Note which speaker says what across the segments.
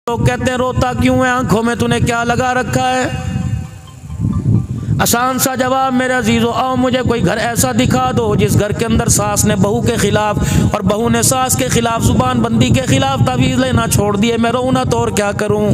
Speaker 1: लोग कहते हैं रोता क्यों है, आंखों में तूने क्या लगा रखा है? आसान सा जवाब मेरे अजीज़ों, आओ मुझे कोई घर ऐसा दिखा दो जिस घर के अंदर सास ने बहू के खिलाफ और बहू ने सास के खिलाफ जुबान बंदी के खिलाफ तावीज़ लेना छोड़ दिए। मैं रोऊं ना तो और क्या करूं?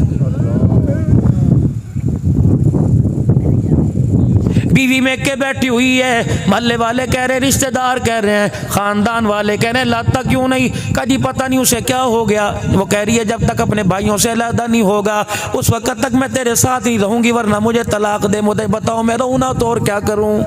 Speaker 1: बीवी में के बैठी हुई है, मोहल्ले वाले कह रहे, रिश्तेदार कह रहे हैं, खानदान वाले कह रहे हैं लाता क्यों नहीं? कभी पता नहीं उसे क्या हो गया। वो कह रही है जब तक अपने भाइयों से अलहदा नहीं होगा उस वक्त तक मैं तेरे साथ ही रहूंगी, वरना मुझे तलाक दे। मुझे बताओ मैं रहूं ना तो और क्या करूं?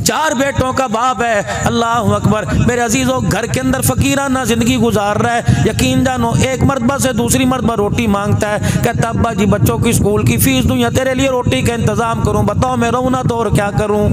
Speaker 1: 4 बेटों का बाप है, अल्लाह अकबर। मेरे अजीज़ों, घर के अंदर फकीराना ज़िंदगी गुजार रहा है। यकीन जानो, एक मर्तबा से दूसरी मर्तबा रोटी मांगता है, कहता अब्बा जी बच्चों की स्कूल की फीस दूं या तेरे लिए रोटी का इंतज़ाम करूं? बताओ मैं रहूं ना तो और क्या करूं?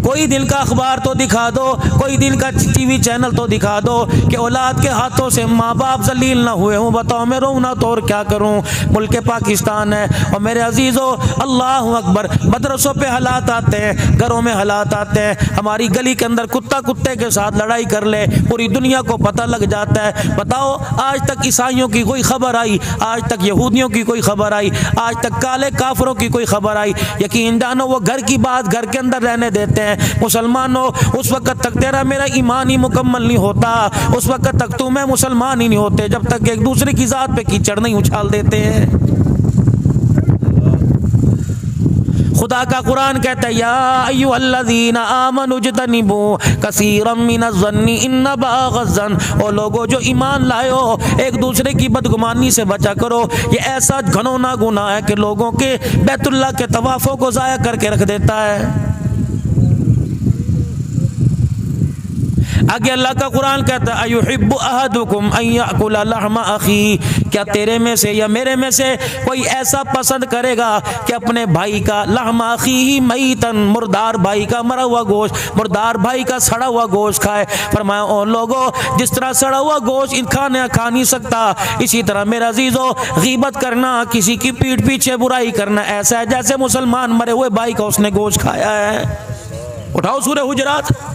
Speaker 1: कोई दिल का अखबार तो दिखा दो, कोई दिल का टीवी चैनल तो दिखा दो कि औलाद के हाथों से माँ बाप जलील ना हुए हों। बताओ मैं रोऊं ना तो और क्या करूं? मुल्क पाकिस्तान है और मेरे अजीज़ों, अल्लाह अकबर, मदरसों पे हालात आते हैं, घरों में हालात आते हैं। हमारी गली के अंदर कुत्ता कुत्ते के साथ लड़ाई कर ले, पूरी दुनिया को पता लग जाता है। बताओ आज तक ईसाइयों की कोई खबर आई? आज तक यहूदियों की कोई खबर आई? आज तक काले काफरों की कोई खबर आई? यकीन जानो वो घर की बात घर के अंदर रहने देते हैं। मुसलमानों, उस वक्त तक तेरा मेरा ईमान ही मुकम्मल नहीं होता, उस वक्त तक तुम मैं मुसलमान ही नहीं होते जब तक एक दूसरे की जात पे कीचड़ नहीं उछाल देते हैं। खुदा का कुरान कहता है या अय्युहल्लज़ीना आमनु इज्तनिबू कसीरम मिनज़्ज़न्नि इन्न बाग़ज़्ज़न। ओ लोगो जो ईमान लाए हो, एक दूसरे की बदगुमानी से बचा करो। ये ऐसा घनौना गुनाह है कि लोगों के बैतुल्लाह के तवाफ़ों को ज़ाया करके रख देता है। आगे अल्लाह का कुरान कहता है अयुहिब्बु अहदुकुम अन याकुला लहमा अखी। क्या तेरे में से या मेरे में से कोई ऐसा पसंद करेगा कि अपने भाई का लहमा अखी ही मईतन, मुर्दार भाई का मरा हुआ गोश्त, मुर्दार भाई का सड़ा हुआ गोश्त खाए? फरमाया ओ लोगों, जिस तरह सड़ा हुआ गोश्त खाने खा नहीं सकता, इसी तरह मेरे अजीजों गीबत करना, किसी की पीठ पीछे बुराई करना ऐसा है जैसे मुसलमान मरे हुए भाई का उसने गोश्त खाया है। उठाओ सूरह हुजरात।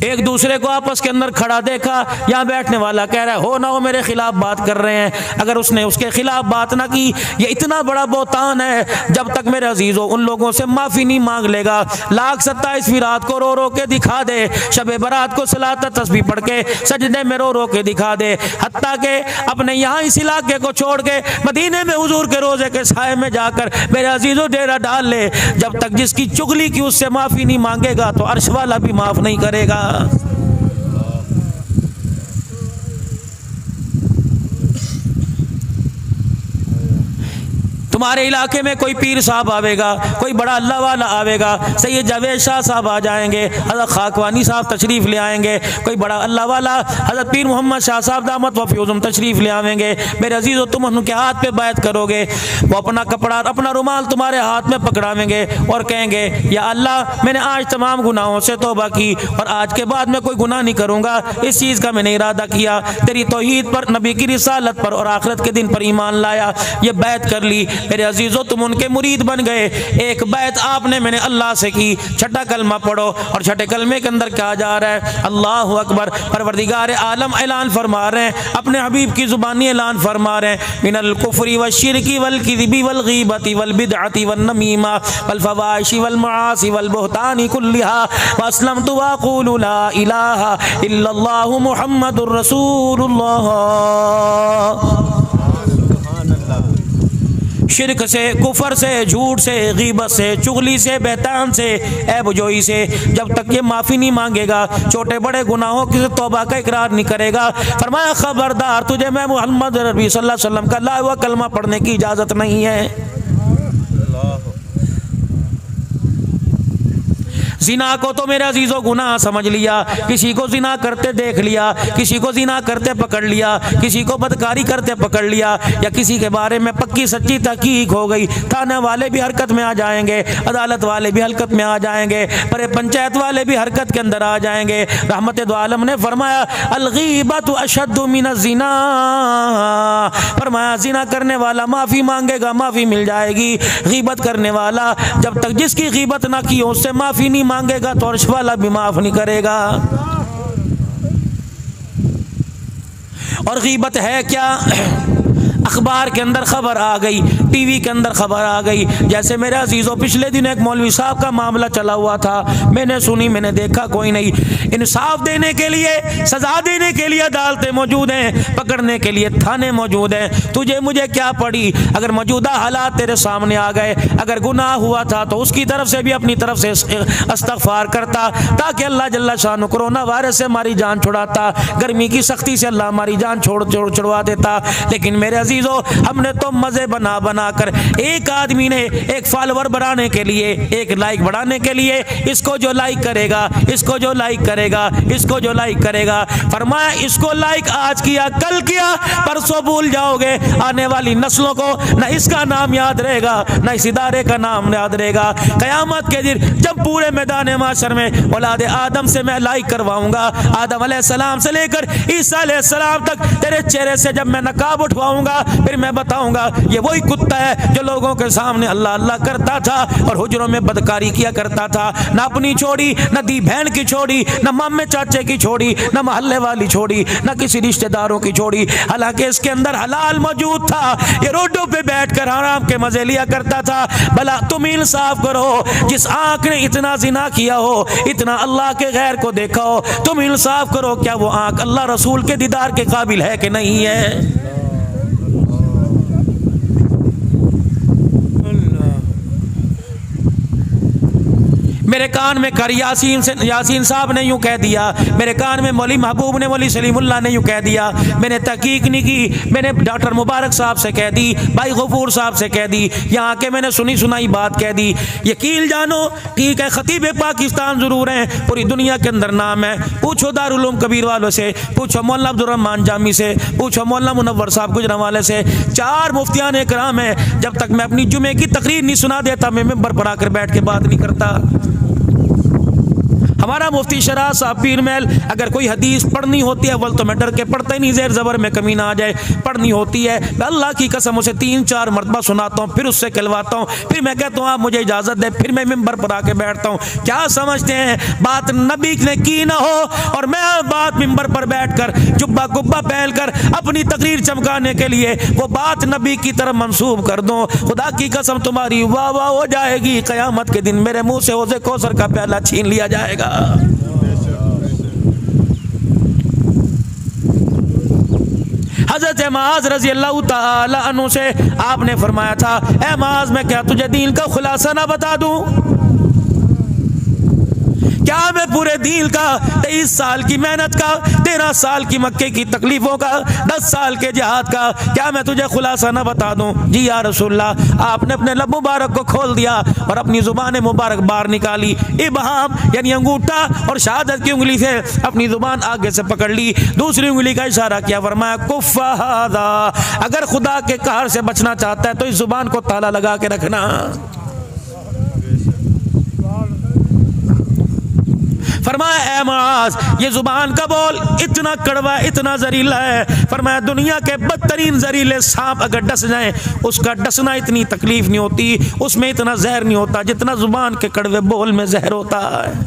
Speaker 1: एक दूसरे को आपस के अंदर खड़ा देखा, यहाँ बैठने वाला कह रहा है हो ना हो मेरे खिलाफ बात कर रहे हैं। अगर उसने उसके खिलाफ बात ना की, ये इतना बड़ा बोतान है। जब तक मेरे अजीजों उन लोगों से माफी नहीं मांग लेगा, लाख 27वीं रात को रो रो के दिखा दे, शबे बरात को सलात तस्बीह पढ़ के सजदे में रो रो के दिखा दे, हत्ता के अपने यहाँ इस इलाके को छोड़ के मदीने में हुजूर के रोजे के साए में जाकर मेरे अजीजों डेरा डाल ले, जब तक जिसकी चुगली की उससे माफी नहीं मांगेगा तो अर्श वाला भी माफ नहीं करेगा। तुम्हारे इलाके में कोई पीर साहब आवेगा, कोई बड़ा अल्लाह वाला आवेगा, सैयद जावेद शाह साहब आ जाएंगे, हज़रत खाकवानी साहब तशरीफ़ ले आएंगे, कोई बड़ा अल्लाह वाला हज़रत पीर मोहम्मद शाह साहब दामत व फ्यूज़ुम तशरीफ़ ले आवेंगे। मेरे अजीज़ों, तुम उनके हाथ पे बैत करोगे, वो अपना कपड़ा अपना रुमाल तुम्हारे हाथ में पकड़ावेंगे और कहेंगे या अल्लाह, मैंने आज तमाम गुनाहों से तौबा की और आज के बाद मैं कोई गुनाह नहीं करूँगा, इस चीज़ का मैंने इरादा किया, तेरी तौहीद पर, नबी की रिसालत पर और आखिरत के दिन पर ईमान लाया, ये बैत कर ली। मेरे अजीजों, तुम उनके मुरीद बन गए। एक बैत आपने मैंने अल्लाह से की। छठा कलमा पढ़ो और छठे कलमे के अंदर क्या जा रहा है? अल्लाहु अकबर। परवरदिगार आलम ऐलान फरमा रहे हैं, अपने हबीब की जुबानी ऐलान फरमा रहे हैं, मिनल कुफ्री व शिरकी वल किज़्बी वल गीबती वल बिदअती वन नमीमा वल फवाहिशी वल मआसी वल बुहतानी कुल्लिहा व अस्लमतु व अक़ूलु ला इलाहा इल्लल्लाहु मुहम्मदुर रसूलुल्लाह। शिरक से, कुफर से, झूठ से, गीबत से, चुगली से, बहतान से, ऐबजोई से जब तक ये माफ़ी नहीं मांगेगा, छोटे बड़े गुनाहों की तौबा का इकरार नहीं करेगा, फरमाया खबरदार, तुझे मैं मोहम्मद रबी सल्लल्लाहु अलैहि वसल्लम का ला हुआ कलमा पढ़ने की इजाज़त नहीं है। जिना को तो मेरे अजीजों गुनाह समझ लिया, किसी को जिना करते देख लिया, किसी को जिना करते पकड़ लिया, किसी को बदकारी करते पकड़ लिया, या किसी के बारे में पक्की सच्ची तहकीक हो गई, थाने वाले भी हरकत में आ जाएंगे, अदालत वाले भी हरकत में आ जाएंगे, पर पंचायत वाले भी हरकत के अंदर आ जाएंगे। रहमत दो आलम ने फरमाया अल-गीबतु अशद्दु मिनज़ ज़िना, फरमाया जिना करने वाला माफ़ी मांगेगा, माफ़ी मिल जाएगी। गीबत करने वाला जब तक जिसकी गीबत ना की उससे माफ़ी नहीं मांगेगा तो अर्श वाला भी माफ़ नहीं करेगा। और गीबत है क्या? अखबार के अंदर खबर आ गई, टीवी के अंदर खबर आ गई। जैसे मेरे अजीज़ों पिछले दिन एक मौलवी साहब का मामला चला हुआ था, मैंने सुनी, मैंने देखा, कोई नहीं। इंसाफ देने के लिए, सजा देने के लिए अदालतें मौजूद हैं, पकड़ने के लिए थाने मौजूद हैं। तुझे मुझे क्या पड़ी? अगर मौजूदा हालात तेरे सामने आ गए, अगर गुनाह हुआ था तो उसकी तरफ से भी अपनी तरफ से इस्तग़फ़ार करता, ताकि अल्लाह जल्ला शान कोरोना वायरस से हमारी जान छुड़ाता, गर्मी की सख्ती से अल्लाह हमारी जान छुड़वा देता। लेकिन मेरे हमने तो मजे बना बना कर, एक आदमी ने एक फॉलोअर बढ़ाने के लिए, एक लाइक बढ़ाने के लिए, इसको जो लाइक करेगा, इसको जो लाइक करेगा, इसको जो लाइक करेगा, फरमाया इसको लाइक आज किया, कल किया, परसों भूल जाओगे। आने वाली नस्लों को न इसका नाम याद रहेगा, न इस इदारे का नाम याद रहेगा। कयामत के दिन जब पूरे मैदान माशर में औलाद आदम से मैं लाइक करवाऊंगा, आदम अलैहिस्सलाम से लेकर ईसा अलैहिस्सलाम तक, तेरे चेहरे से जब मैं नकाब उठवाऊंगा, फिर मैं बताऊंगा ये वही कुत्ता है जो लोगों के सामने अल्लाह अल्लाह करता था और हुजरों में बदकारी किया करता था। न अपनी छोड़ी, न दी बहन की छोड़ी, न मामे चाचे की छोड़ी, न मोहल्ले वाली छोड़ी, न किसी रिश्तेदारों की छोड़ी। हालांकि इसके अंदर हलाल मौजूद था, ये रोडों पे बैठकर आराम के मजे लिया करता था। भला तुम इंसाफ करो, जिस आंख ने इतना जिना किया हो, इतना अल्लाह के गैर को देखा हो, तुम इंसाफ करो, क्या वो आंख अल्लाह रसूल के दीदार के काबिल है कि नहीं है? मेरे कान में कर यासीन साहब ने यूँ कह दिया, मेरे कान में मौली महबूब ने, मौली सलीमुल्लाह ने यूँ कह दिया। मैंने तहकीक नहीं की, मैंने डॉक्टर मुबारक साहब से कह दी, भाई गफूर साहब से कह दी, यहाँ के मैंने सुनी सुनाई बात कह दी। यकीन जानो, ठीक है, खतीब पाकिस्तान ज़रूर हैं, पूरी दुनिया के अंदर नाम है। पूछो दारुल उलूम कबीर वालों से, पूछो मौलाना अब्दुर्रहमान जामी से, पूछो मौलाना मुनव्वर साहब गुजरांवाले से, 4 मुफ्तियान इकराम हैं। जब तक मैं अपनी जुमे की तकरीर नहीं सुना देता, मैं मिंबर पर आकर बैठ के बात नहीं करता। हमारा मुफ्ती शराह साहब पीर महल, अगर कोई हदीस पढ़नी होती है, अव्वल तो मैं डर के पढ़ता ही नहीं, ज़ेर ज़बर में कमी ना आ जाए, पढ़नी होती है, अल्लाह की कसम उसे 3-4 मरतबा सुनाता हूँ, फिर उससे कहलवाता हूँ, फिर मैं कहता हूँ आप मुझे इजाज़त दें, फिर मैं मिंबर पर आके बैठता हूँ। क्या समझते हैं बात नबी ने की ना हो और मैं बात मिंबर पर बैठ कर जुब्बा गुब्बा पहन कर अपनी तकरीर चमकाने के लिए वो बात नबी की तरफ मंसूब कर दूँ? खुदा की कसम तुम्हारी वाह वाह हो जाएगी। क़यामत के दिन मेरे मुँह से हौज़े कौसर का प्याला छीन लिया जाएगा। हज़रत मुआज़ रज़ी अल्लाह ताला अन्हु से आपने फरमाया था, ए मुआज़ मैं क्या तुझे दीन का खुलासा ना बता दूं? क्या मैं पूरे दीन का 23 साल की मेहनत का, 13 साल की मक्के की तकलीफों का, 10 साल के जिहाद का, क्या मैं तुझे खुलासा ना बता दूं? जी या रसूलल्लाह। आपने अपने लब मुबारक को खोल दिया और अपनी जुबान मुबारक बाहर निकाली, इबहाम यानी अंगूठा और शहादत की उंगली से अपनी जुबान आगे से पकड़ ली, दूसरी उंगली का इशारा किया, फरमाया कुफ्फा हादा, अगर खुदा के कहर से बचना चाहता है तो इस जुबान को ताला लगा के रखना। फरमाया ए मुआज़, ये जुबान का बोल इतना कड़वा, इतना जहरीला है। फरमाया दुनिया के बदतरीन जहरीले सांप अगर डस जाए, उसका डसना इतनी तकलीफ नहीं होती, उसमें इतना जहर नहीं होता जितना जुबान के कड़वे बोल में जहर होता है।